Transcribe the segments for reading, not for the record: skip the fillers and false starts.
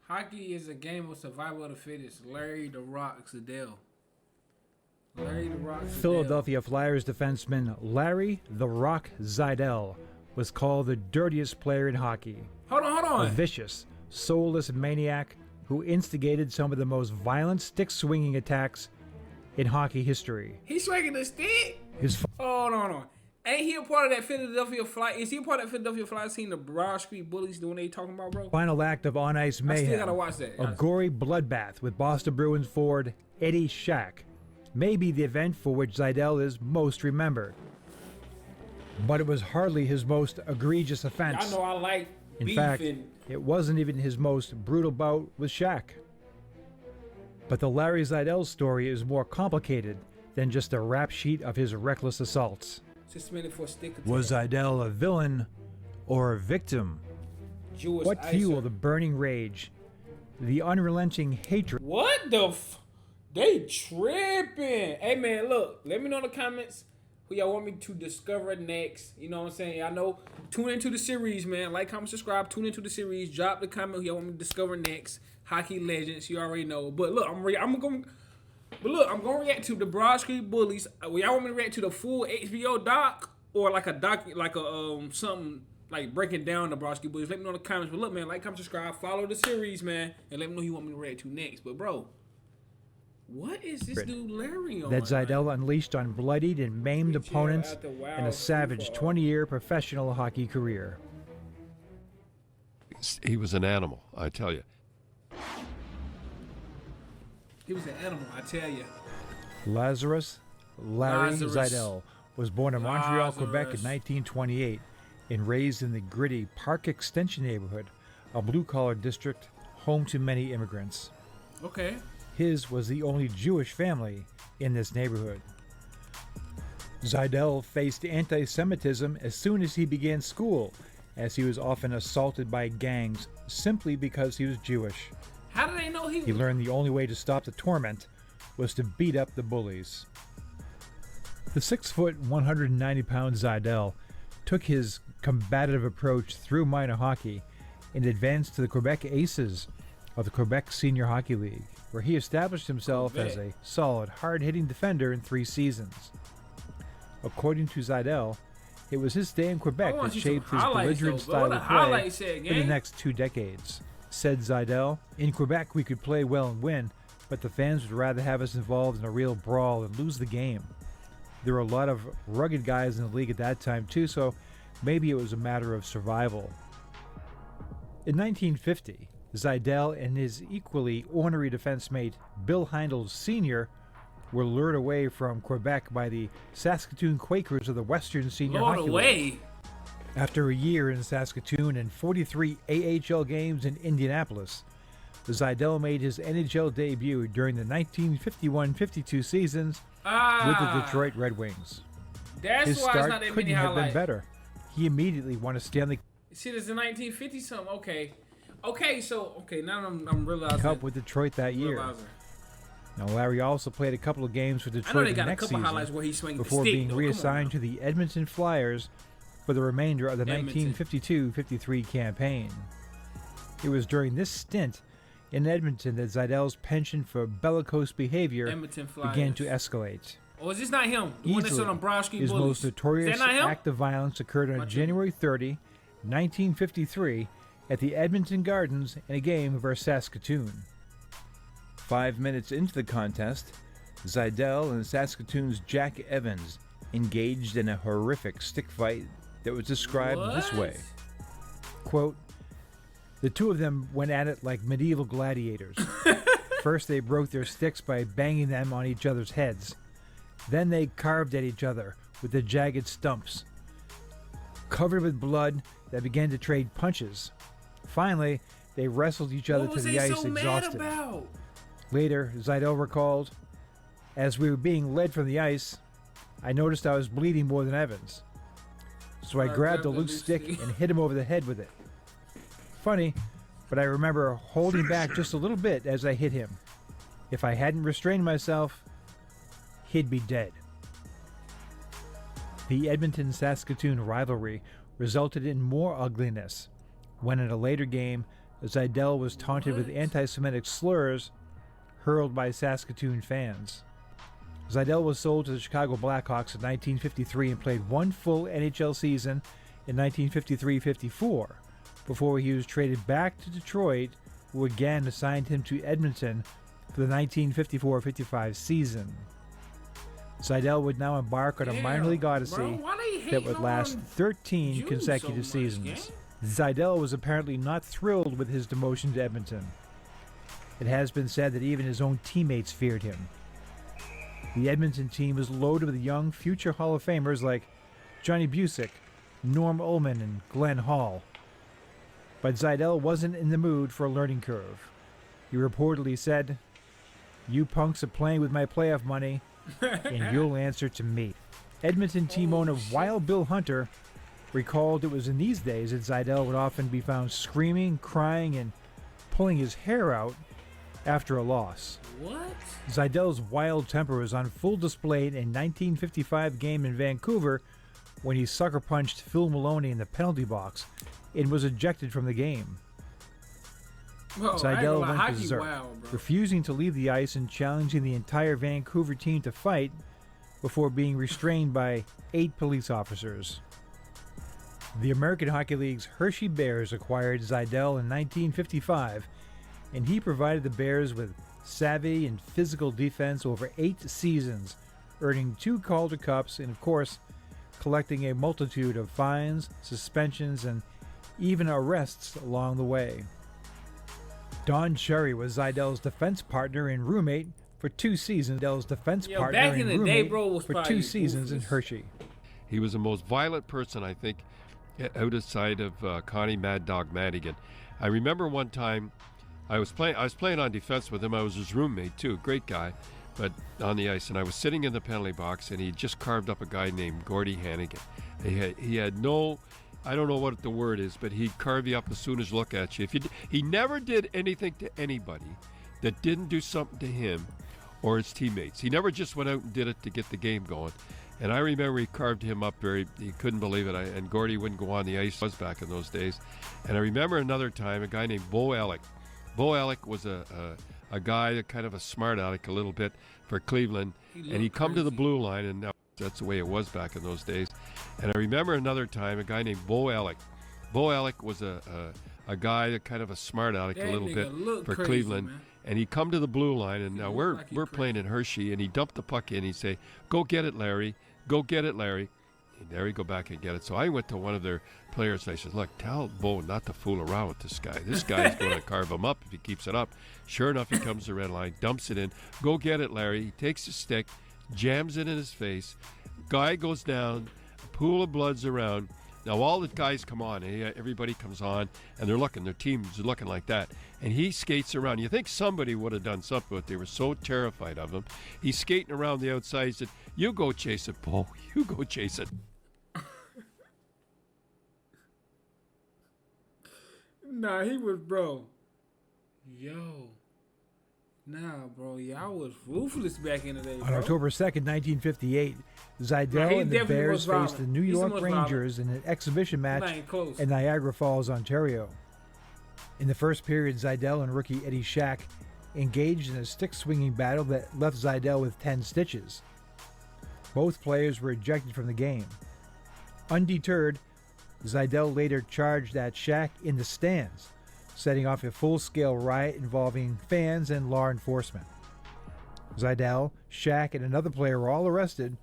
Hockey is a game of survival of the fittest. Larry the Rock Zeidel. Larry the Rock Zeidel. Philadelphia Flyers defenseman Larry the Rock Zeidel was called the dirtiest player in hockey. Hold on. A vicious, soulless maniac who instigated some of the most violent stick-swinging attacks in hockey history. He's swinging the stick? Hold on. Ain't he a part of that Philadelphia Flyers? Is he a part of that Philadelphia Flyers team, the Broad Street Bullies, the one they talking about, bro? Final act of on-ice mayhem. I still gotta watch that. A gory bloodbath with Boston Bruins forward Eddie Shack may be the event for which Zeidel is most remembered. But it was hardly his most egregious offense. I know I like In beef fact, and... it wasn't even his most brutal bout with Shack. But the Larry Zeidel story is more complicated than just a rap sheet of his reckless assaults. Suspended for stick attack. Was Zeidel a villain or a victim? Jewish What icer. fueled the burning rage, the unrelenting hatred? What the They tripping. Hey, man, look. Let me know in the comments who y'all want me to discover next. You know what I'm saying? I know. Tune into the series, man. Like, comment, subscribe. Tune into the series. Drop the comment who y'all want me to discover next. Hockey legends. You already know. But look, I'm going to react to the Broad Street Bullies. Y'all want me to react to the full HBO doc or like a something like breaking down the Broad Street Bullies? Let me know in the comments. But look, man, like, comment, subscribe, follow the series, man, and let me know who you want me to react to next. But bro, what is this dude Larry on? That Zeidel unleashed on bloodied and maimed opponents in a savage 20-year professional hockey career. He was an animal, I tell you. He was an animal, I tell you. Larry Zeidel was born in Montreal, Quebec in 1928 and raised in the gritty Park Extension neighborhood, a blue-collar district home to many immigrants. Okay. His was the only Jewish family in this neighborhood. Zeidel faced anti-Semitism as soon as he began school, as he was often assaulted by gangs simply because he was Jewish. How do they know he He learned the only way to stop the torment was to beat up the bullies. The 6-foot, 190-pound Zeidel took his combative approach through minor hockey and advanced to the Quebec Aces of the Quebec Senior Hockey League, where he established himself as a solid, hard-hitting defender in 3 seasons. According to Zeidel, it was his stay in Quebec that shaped his belligerent style of play for the next 2 decades. Said Zeidel, "In Quebec we could play well and win, but the fans would rather have us involved in a real brawl and lose the game. There were a lot of rugged guys in the league at that time too, so maybe it was a matter of survival." In 1950, Zeidel and his equally ornery defense mate Bill Heindel Sr. were lured away from Quebec by the Saskatoon Quakers of the Western Senior Hockey League. After a year in Saskatoon and 43 AHL games in Indianapolis, Zeidel made his NHL debut during the 1951-52 seasons with the Detroit Red Wings. His start couldn't have been better. He immediately won a Stanley Shit, it's the 1950 something. Okay, now I'm realizing. Cup with Detroit that year. Now, Larry also played a couple of games with Detroit the next season before being reassigned to the Edmonton Flyers for the remainder of the 1952-53 campaign. It was during this stint in Edmonton that Zeidel's penchant for bellicose behavior began to escalate. Oh, is this not him? The one that's on the Broad Street His Bullies. most notorious act of violence occurred on January 30, 1953, at the Edmonton Gardens in a game versus Saskatoon. 5 minutes into the contest, Zeidel and Saskatoon's Jack Evans engaged in a horrific stick fight that was described this way. Quote, "The two of them went at it like medieval gladiators. First they broke their sticks by banging them on each other's heads. Then they carved at each other with the jagged stumps. Covered with blood, they began to trade punches. Finally, they wrestled each other to the ice exhausted." Later, Zeidel recalled, "As we were being led from the ice, I noticed I was bleeding more than Evans. So I grabbed a loose stick and hit him over the head with it. Funny, but I remember holding back just a little bit as I hit him. If I hadn't restrained myself, he'd be dead." The Edmonton-Saskatoon rivalry resulted in more ugliness when in a later game, Zeidel was taunted with anti-Semitic slurs hurled by Saskatoon fans. Zeidel was sold to the Chicago Blackhawks in 1953 and played one full NHL season in 1953-54 before he was traded back to Detroit, who again assigned him to Edmonton for the 1954-55 season. Zeidel would now embark on a minor league odyssey that would last 13 consecutive seasons. Zeidel was apparently not thrilled with his demotion to Edmonton. It has been said that even his own teammates feared him. The Edmonton team was loaded with young future Hall of Famers like Johnny Busick, Norm Ullman, and Glenn Hall. But Zeidel wasn't in the mood for a learning curve. He reportedly said, "You punks are playing with my playoff money, and you'll answer to me." Edmonton team owner Wild Bill Hunter recalled it was in these days that Zeidel would often be found screaming, crying, and pulling his hair out after a loss. What? Zeidel's wild temper was on full display in a 1955 game in Vancouver when he sucker punched Phil Maloney in the penalty box and was ejected from the game. Zeidel went berserk, refusing to leave the ice and challenging the entire Vancouver team to fight before being restrained by 8 police officers. The American Hockey League's Hershey Bears acquired Zeidel in 1955, and he provided the Bears with savvy and physical defense over 8 seasons, earning 2 Calder Cups and, of course, collecting a multitude of fines, suspensions, and even arrests along the way. Don Cherry was Zeidel's defense partner and roommate for 2 seasons. Zeidel's defense partner back and in the roommate day, bro, was for probably 2 seasons in ruthless. Hershey. He was the most violent person, I think, outside of Connie Mad Dog Madigan. I remember one time I was playing on defense with him. I was his roommate too, great guy, but on the ice, and I was sitting in the penalty box, and he just carved up a guy named Gordy Hannigan. He had no, I don't know what the word is, but he'd carve you up as soon as look at you. He never did anything to anybody that didn't do something to him or his teammates. He never just went out and did it to get the game going. And I remember he carved him up he couldn't believe it. And Gordy wouldn't go on the ice. It was back in those days. And I remember another time, a guy named Bo Alec. Bo Alec was a guy, kind of a smart aleck a little bit for Cleveland. And he'd come to the blue line, and now that's the way it was back in those days. And I remember another time, a guy named Bo Alec. Bo Alec was a guy, kind of a smart aleck a little bit for crazy, Cleveland. Man. And he'd come to the blue line, and now we're playing in Hershey, and he dumped the puck in. He'd say, "Go get it, Larry. Go get it, Larry." And there he'd go back and get it. So I went to one of their players, and I said, "Look, tell Bo not to fool around with this guy. This guy's going to carve him up if he keeps it up." Sure enough, he comes to the red line, dumps it in. "Go get it, Larry." He takes the stick, jams it in his face. Guy goes down, a pool of blood's around. Now all the guys come on, everybody comes on, and they're looking, their team's looking like that. And he skates around. You think somebody would have done something, but they were so terrified of him. He's skating around the outside. He said, "You go chase it, Bo. You go chase it." Nah, he was, bro. Yo. Nah, bro. Y'all was ruthless back in the day, bro. On October 2nd, 1958, Zeidel and the Bears faced the New York Rangers in an exhibition match in Niagara Falls, Ontario. In the first period, Zeidel and rookie Eddie Shack engaged in a stick-swinging battle that left Zeidel with 10 stitches. Both players were ejected from the game. Undeterred, Zeidel later charged at Shack in the stands, setting off a full-scale riot involving fans and law enforcement. Zeidel, Shack, and another player were all arrested,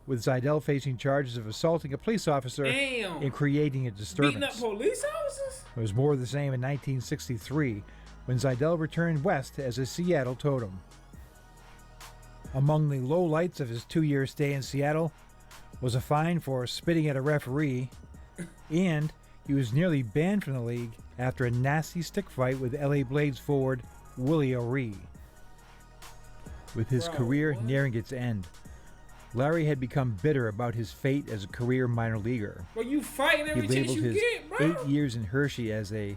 with Zeidel facing charges of assaulting a police officer and creating a disturbance. Beating up police officers? It was more of the same in 1963, when Zeidel returned west as a Seattle totem. Among the lowlights of his 2-year stay in Seattle was a fine for spitting at a referee, and he was nearly banned from the league after a nasty stick fight with LA Blades forward Willie O'Ree. With his career nearing its end, Larry had become bitter about his fate as a career minor leaguer. Well, you fighting every chance you get, bro. He labeled his 8 years in Hershey as a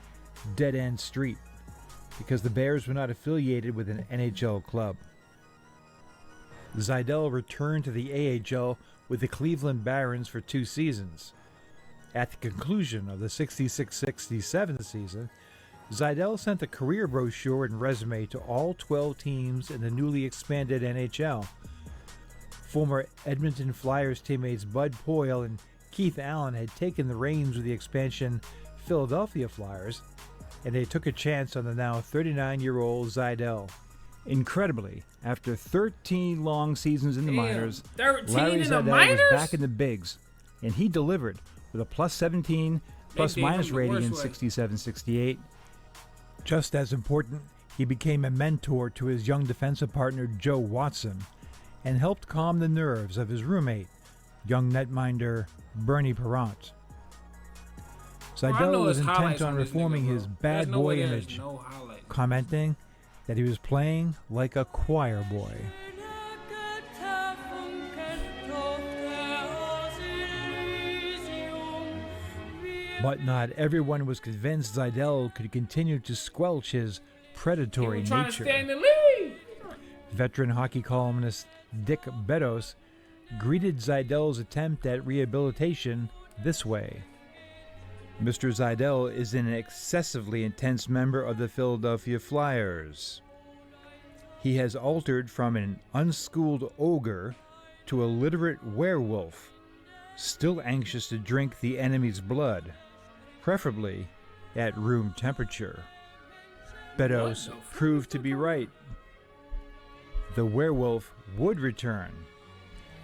dead-end street because the Bears were not affiliated with an NHL club. Zeidel returned to the AHL with the Cleveland Barons for 2 seasons. At the conclusion of the 66-67 season, Zeidel sent a career brochure and resume to all 12 teams in the newly expanded NHL. Former Edmonton Flyers teammates Bud Poyle and Keith Allen had taken the reins of the expansion Philadelphia Flyers, and they took a chance on the now 39-year-old Zeidel. Incredibly, after 13 long seasons in the minors, 13 Larry in the Zeidel minors? was back in the bigs, and he delivered with a plus 17 plus-minus rating in 67-68. Just as important, he became a mentor to his young defensive partner Joe Watson and helped calm the nerves of his roommate, young netminder Bernie Parent. Zeidel was intent on reforming his bad boy image, commenting that he was playing like a choir boy. But not everyone was convinced Zeidel could continue to squelch his predatory nature. Trying to stay in the league. Veteran hockey columnist Dick Beddos greeted Zeidel's attempt at rehabilitation this way. Mr. Zeidel is an excessively intense member of the Philadelphia Flyers. He has altered from an unschooled ogre to a literate werewolf, still anxious to drink the enemy's blood, preferably at room temperature. Beddos proved to be right. The werewolf would return,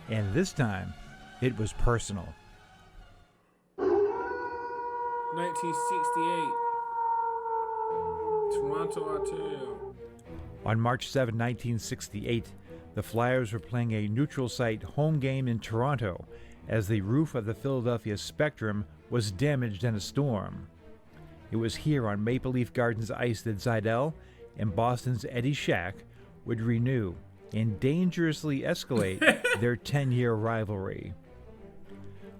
and this time it was personal. 1968. Toronto, Ontario. On March 7, 1968, the Flyers were playing a neutral site home game in Toronto as the roof of the Philadelphia Spectrum was damaged in a storm. It was here on Maple Leaf Gardens ice that Zeidel and Boston's Eddie Shack would renew and dangerously escalate their 10-year rivalry.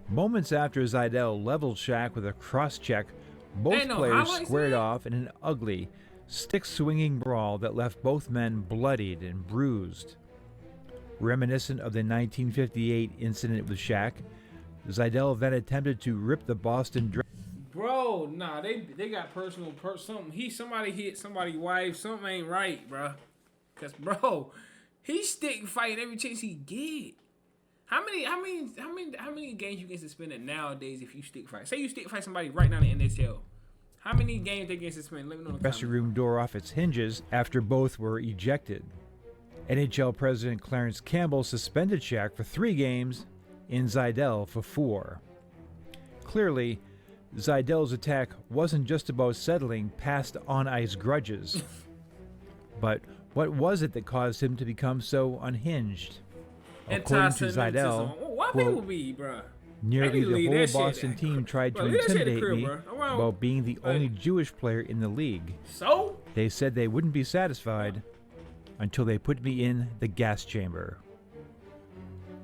Moments after Zeidel leveled Shack with a cross-check, both players squared off in an ugly, stick-swinging brawl that left both men bloodied and bruised. Reminiscent of the 1958 incident with Shack, Zeidel then attempted to rip the Boston Bro, nah, they got personal something. Somebody hit somebody's wife. Something ain't right, bro. Cause bro, he stick fight every chance he get. How many games you get suspended nowadays if you stick fight? Say you stick fight somebody right now in the NHL. How many games they get suspended? Let me know in the dressing room door off its hinges after both were ejected. NHL President Clarence Campbell suspended Shack for 3 games and Zeidel for 4. Clearly, Zeidel's attack wasn't just about settling past on-ice grudges. But what was it that caused him to become so unhinged? According to Zeidel, quote, nearly the whole Boston team tried to intimidate me about being the only Jewish player in the league. So? They said they wouldn't be satisfied until they put me in the gas chamber.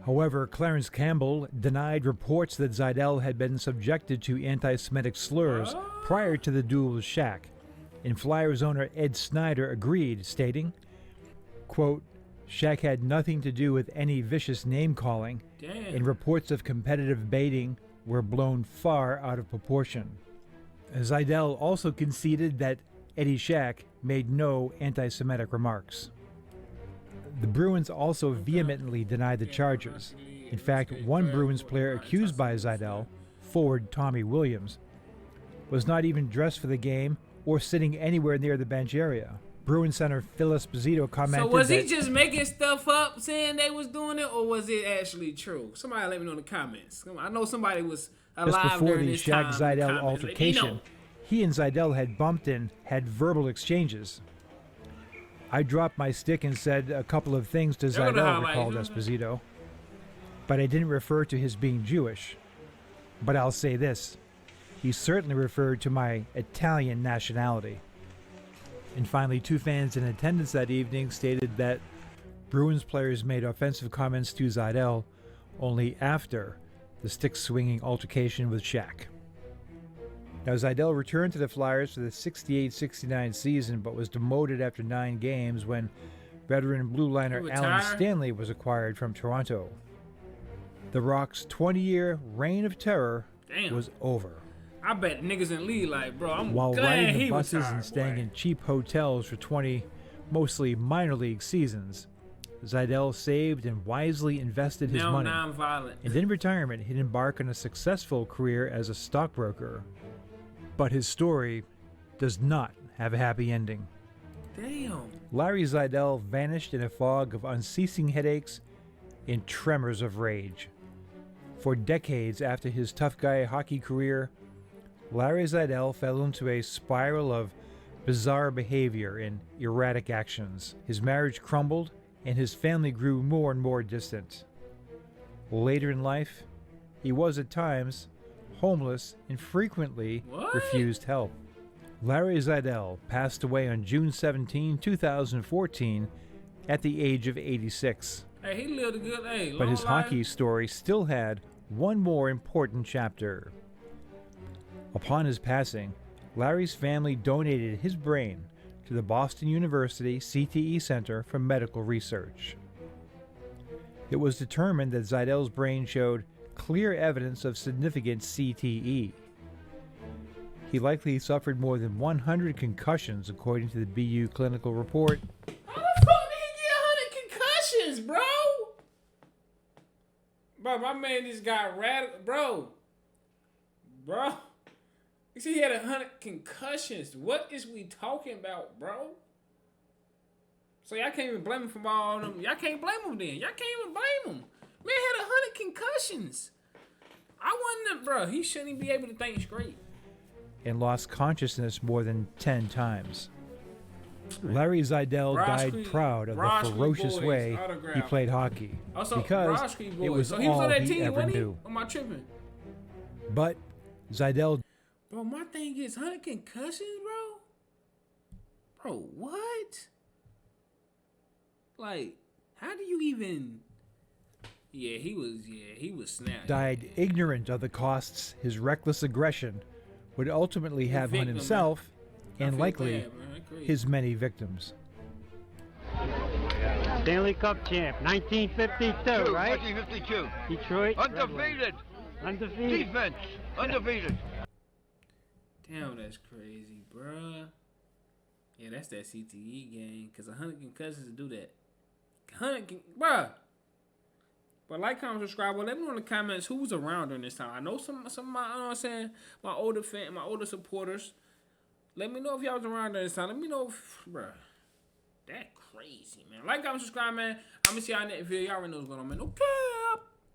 However, Clarence Campbell denied reports that Zeidel had been subjected to anti-Semitic slurs prior to the duel with Shack, and Flyers owner Ed Snyder agreed, stating, quote, Shack had nothing to do with any vicious name-calling, and reports of competitive baiting were blown far out of proportion. Zeidel also conceded that Eddie Shack made no anti-Semitic remarks. The Bruins also vehemently denied the charges. In fact, one Bruins player accused by Zeidel, forward Tommy Williams, was not even dressed for the game or sitting anywhere near the bench area. Bruins center Phil Esposito commented so was he just making stuff up saying they was doing it, or was it actually true? Somebody let me know in the comments. I know somebody was alive just before during the this Shack time. Zeidel altercation, he and Zeidel had bumped and had verbal exchanges. I dropped my stick and said a couple of things to Zeidel, recalled Esposito. But I didn't refer to his being Jewish. But I'll say this. He certainly referred to my Italian nationality. And finally, 2 fans in attendance that evening stated that Bruins players made offensive comments to Zeidel only after the stick-swinging altercation with Shack. Now, Zeidel returned to the Flyers for the 68-69 season, but was demoted after 9 games when veteran blue liner Alan Stanley was acquired from Toronto. The Rock's 20-year reign of terror was over. I bet niggas in the league like, bro, I'm While glad riding the he buses retired, and staying boy. in cheap hotels for 20 mostly minor league seasons, Zeidel saved and wisely invested his Now money. non-violent. And in retirement, he'd embark on a successful career as a stockbroker. But his story does not have a happy ending. Damn. Larry Zeidel vanished in a fog of unceasing headaches and tremors of rage. For decades after his tough guy hockey career, Larry Zeidel fell into a spiral of bizarre behavior and erratic actions. His marriage crumbled, and his family grew more and more distant. Later in life, he was at times homeless and frequently What? refused help. Larry Zeidel passed away on June 17, 2014, at the age of 86. Hey, he lived a good age. But his hockey story still had one more important chapter. Upon his passing, Larry's family donated his brain to the Boston University CTE Center for Medical Research. It was determined that Zeidel's brain showed clear evidence of significant CTE. He likely suffered more than 100 concussions, according to the BU clinical report. How the fuck did he get 100 concussions, bro? Bro, my man just got rattled. Bro. You see, he had 100 concussions. What is we talking about, bro? So y'all can't even blame him for all them. Y'all can't blame him then. Y'all can't even blame him. Man had 100 concussions. I wonder, bro, he shouldn't even be able to think straight. And lost consciousness more than 10 times. Larry Zeidel died proud of the ferocious way he played hockey, because it was all he ever knew. Am I tripping? But Zeidel... Bro, my thing is 100 concussions, bro? Bro, what? Like, how do you even... Yeah, he was snapped. died ignorant of the costs his reckless aggression would ultimately have on himself and likely his many victims. Stanley Cup champ, 1952, right? 1952. Detroit. Undefeated. Undefeated. Defense. Undefeated. Damn, that's crazy, bruh. Yeah, that's that CTE game. Because 100 concussions to do that. Bruh. But like, comment, subscribe. Well, let me know in the comments who was around during this time. I know some of my, you know what I'm saying, my older supporters. Let me know if y'all was around during this time. Let me know if, bruh. That crazy, man. Like, comment, subscribe, man. I'm going to see y'all in that video. Y'all already know what's going on, man. Okay.